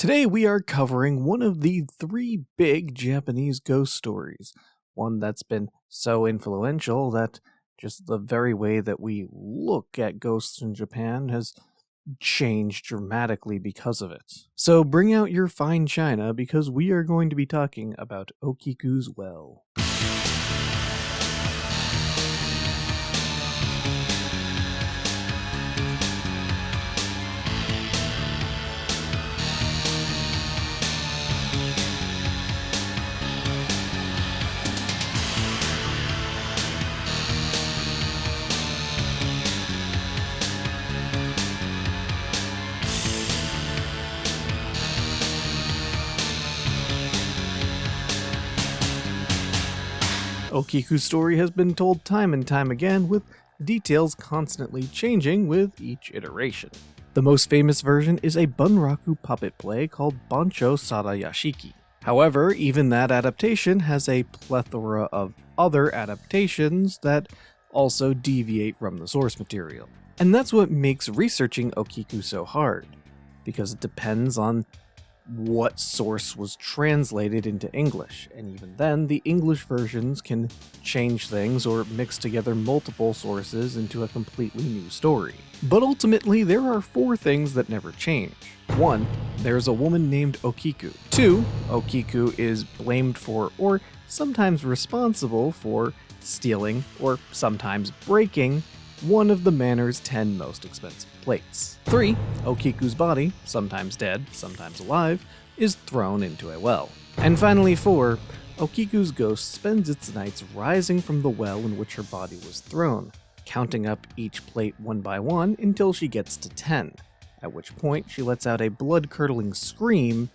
Today we are covering one of the three big Japanese ghost stories, one that's been so influential that just the very way that we look at ghosts in Japan has changed dramatically because of it. So bring out your fine china because we are going to be talking about Okiku's well. Okiku's story has been told time and time again, with details constantly changing with each iteration. The most famous version is a bunraku puppet play called Bancho Sadayashiki. However, even that adaptation has a plethora of other adaptations that also deviate from the source material. And that's what makes researching Okiku so hard, because it depends on what source was translated into English, and even then, the English versions can change things or mix together multiple sources into a completely new story. But ultimately, there are four things that never change. 1. There's a woman named Okiku. 2. Okiku is blamed for, or sometimes responsible for, stealing, or sometimes breaking, one of the manor's 10 most expensive plates. 3. Okiku's body, sometimes dead, sometimes alive, is thrown into a well. And finally 4. Okiku's ghost spends its nights rising from the well in which her body was thrown, counting up each plate one by one until she gets to 10, at which point she lets out a blood-curdling scream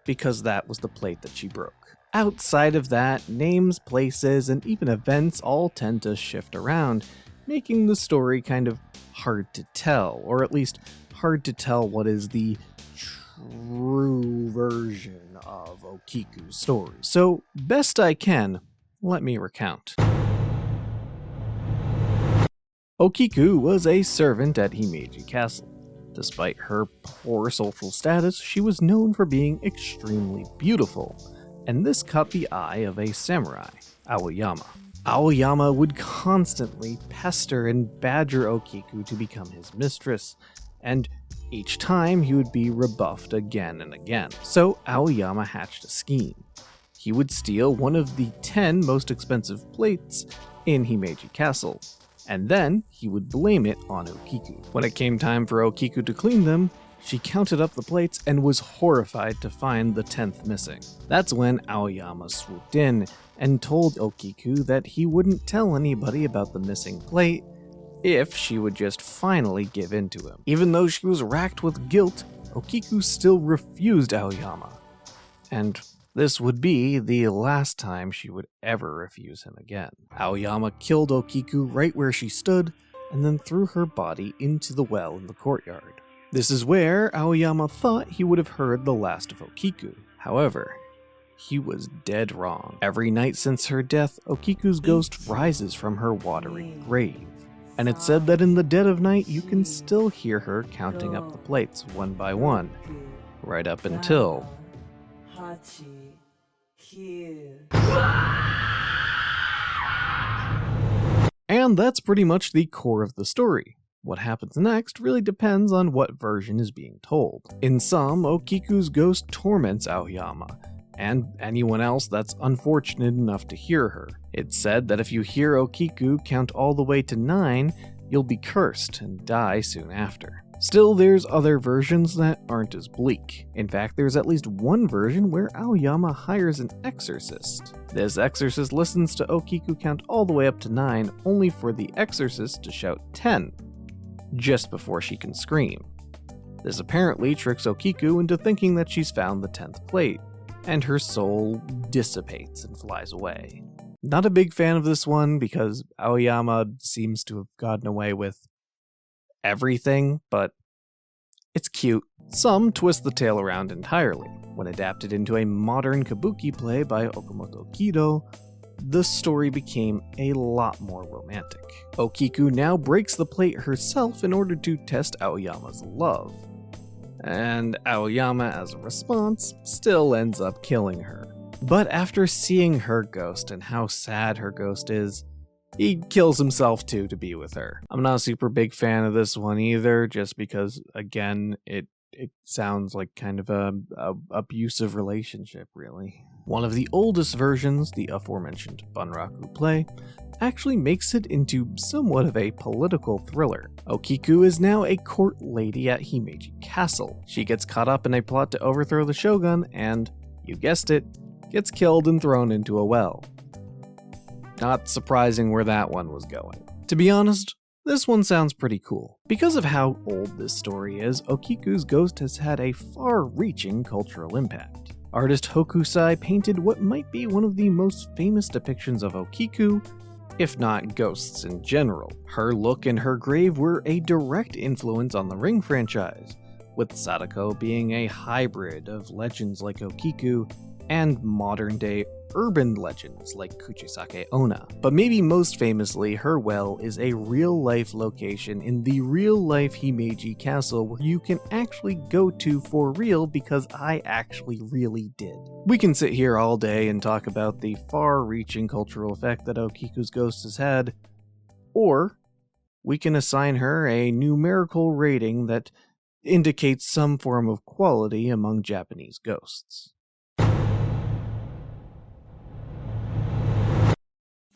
because that was the plate that she broke. Outside of that, names, places, and even events all tend to shift around, making the story kind of hard to tell, or at least hard to tell what is the true version of Okiku's story. So, best I can, let me recount. Okiku was a servant at Himeji Castle. Despite her poor social status, she was known for being extremely beautiful, and this caught the eye of a samurai, Aoyama. Aoyama would constantly pester and badger Okiku to become his mistress, and each time he would be rebuffed again and again. So Aoyama hatched a scheme. He would steal one of the 10 most expensive plates in Himeji Castle, and then he would blame it on Okiku. When it came time for Okiku to clean them, she counted up the plates and was horrified to find the 10th missing. That's when Aoyama swooped in and told Okiku that he wouldn't tell anybody about the missing plate if she would just finally give in to him. Even though she was racked with guilt, Okiku still refused Aoyama. And this would be the last time she would ever refuse him again. Aoyama killed Okiku right where she stood, and then threw her body into the well in the courtyard. This is where Aoyama thought he would have heard the last of Okiku. However, he was dead wrong. Every night since her death, Okiku's ghost rises from her watery grave. And it's said that in the dead of night, you can still hear her counting up the plates one by one, right up until... And that's pretty much the core of the story. What happens next really depends on what version is being told. In some, Okiku's ghost torments Aoyama, and anyone else that's unfortunate enough to hear her. It's said that if you hear Okiku count all the way to 9, you'll be cursed and die soon after. Still, there's other versions that aren't as bleak. In fact, there's at least one version where Aoyama hires an exorcist. This exorcist listens to Okiku count all the way up to 9, only for the exorcist to shout 10, just before she can scream. This apparently tricks Okiku into thinking that she's found the 10th plate, and her soul dissipates and flies away. Not a big fan of this one because Aoyama seems to have gotten away with everything, but it's cute. Some twist the tale around entirely. When adapted into a modern kabuki play by Okamoto Kido, the story became a lot more romantic. Okiku now breaks the plate herself in order to test Aoyama's love. and Aoyama, as a response, still ends up killing her. But after seeing her ghost and how sad her ghost is, he kills himself too to be with her. I'm not a super big fan of this one either, just because, again, it sounds like kind of a abusive relationship, really. One of the oldest versions, the aforementioned Bunraku play, actually makes it into somewhat of a political thriller. Okiku is now a court lady at Himeji Castle. She gets caught up in a plot to overthrow the shogun and, you guessed it, gets killed and thrown into a well. Not surprising where that one was going. To be honest, this one sounds pretty cool. Because of how old this story is, Okiku's ghost has had a far-reaching cultural impact. Artist Hokusai painted what might be one of the most famous depictions of Okiku, if not ghosts in general. Her look and her grave were a direct influence on the Ring franchise, with Sadako being a hybrid of legends like Okiku and modern-day urban legends like Kuchisake Onna. But maybe most famously, her well is a real-life location in the real-life Himeji Castle where you can actually go to for real, because I actually really did. We can sit here all day and talk about the far-reaching cultural effect that Okiku's ghost has had, or we can assign her a numerical rating that indicates some form of quality among Japanese ghosts.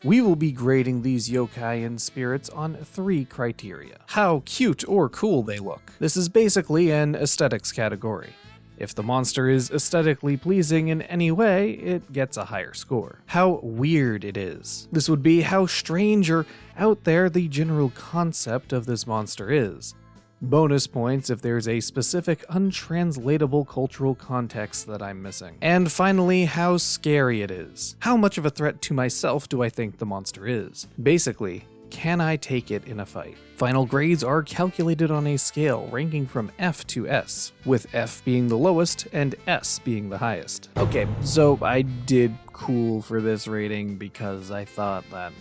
We will be grading these yokai and spirits on 3 criteria. How cute or cool they look. This is basically an aesthetics category. If the monster is aesthetically pleasing in any way, it gets a higher score. How weird it is. This would be how strange or out there the general concept of this monster is. Bonus points if there's a specific untranslatable cultural context that I'm missing. And finally, how scary it is. How much of a threat to myself do I think the monster is? Basically, can I take it in a fight? Final grades are calculated on a scale ranking from F to S, with F being the lowest and S being the highest. Okay, so I did cool for this rating because I thought that,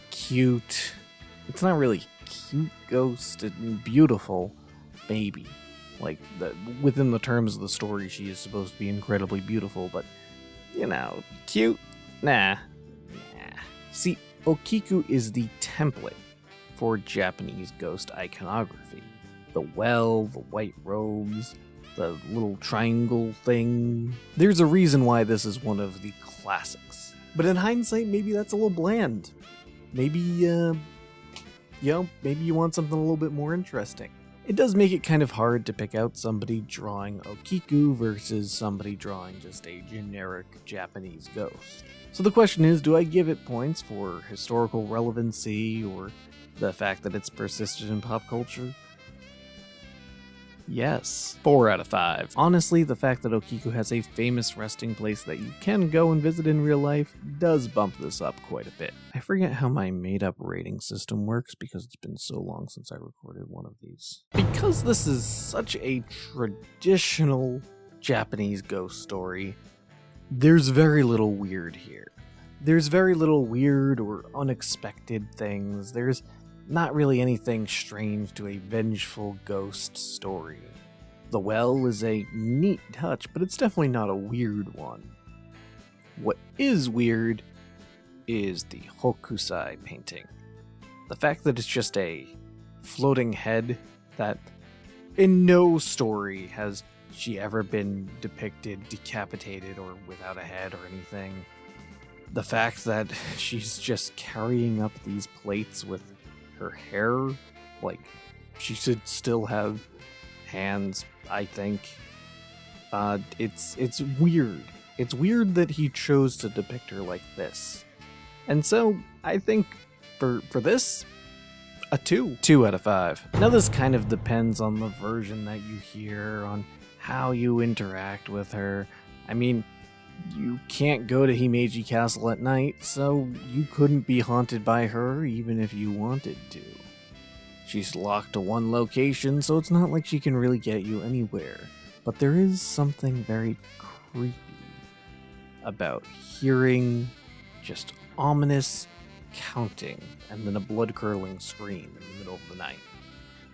cute. It's not really cute ghost and beautiful, maybe. Within the terms of the story, she is supposed to be incredibly beautiful, but, cute? Nah. See, Okiku is the template for Japanese ghost iconography. The well, the white robes, the little triangle thing. There's a reason why this is one of the classics. But in hindsight, maybe that's a little bland. Maybe, maybe you want something a little bit more interesting. It does make it kind of hard to pick out somebody drawing Okiku versus somebody drawing just a generic Japanese ghost. So the question is, do I give it points for historical relevancy or the fact that it's persisted in pop culture? Yes. 4 out of 5. Honestly, the fact that Okiku has a famous resting place that you can go and visit in real life does bump this up quite a bit. I forget how my made-up rating system works because it's been so long since I recorded one of these. Because this is such a traditional Japanese ghost story, there's very little weird here. There's very little weird or unexpected things. There's not really anything strange to a vengeful ghost story. The well is a neat touch, but it's definitely not a weird one. What is weird is the Hokusai painting. The fact that it's just a floating head that in no story has she ever been depicted decapitated or without a head or anything. The fact that she's just carrying up these plates with her hair, she should still have hands, I think. It's weird. It's weird that he chose to depict her like this. And so, I think, for this, a 2. 2 out of 5. Now this kind of depends on the version that you hear, on how you interact with her. I mean, you can't go to Himeji Castle at night, so you couldn't be haunted by her even if you wanted to. She's locked to one location, so it's not like she can really get you anywhere. But there is something very creepy about hearing just ominous counting and then a blood-curdling scream in the middle of the night.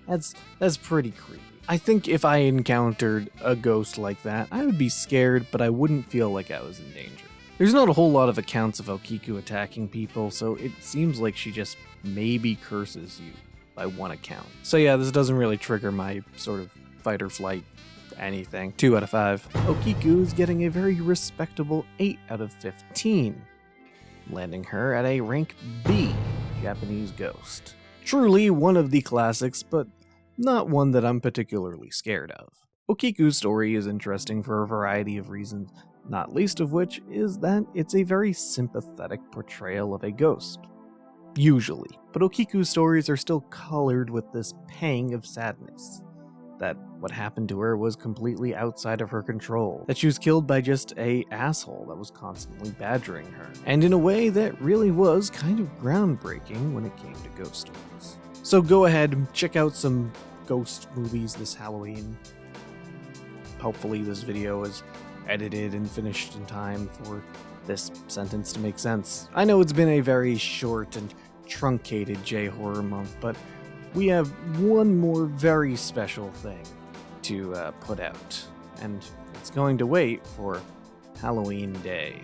That's pretty creepy. I think if I encountered a ghost like that, I would be scared, but I wouldn't feel like I was in danger. There's not a whole lot of accounts of Okiku attacking people, so it seems like she just maybe curses you by one account. So yeah, this doesn't really trigger my sort of fight or flight anything. 2 out of 5. Okiku is getting a very respectable 8 out of 15, landing her at a rank B, Japanese Ghost. Truly one of the classics, but not one that I'm particularly scared of. Okiku's story is interesting for a variety of reasons, not least of which is that it's a very sympathetic portrayal of a ghost. Usually, but Okiku's stories are still colored with this pang of sadness. That what happened to her was completely outside of her control, that she was killed by just a asshole that was constantly badgering her, and in a way that really was kind of groundbreaking when it came to ghost stories. So go ahead and check out some ghost movies this Halloween. Hopefully this video is edited and finished in time for this sentence to make sense. I know it's been a very short and truncated J-horror month, but we have one more very special thing to put out, and it's going to wait for Halloween Day.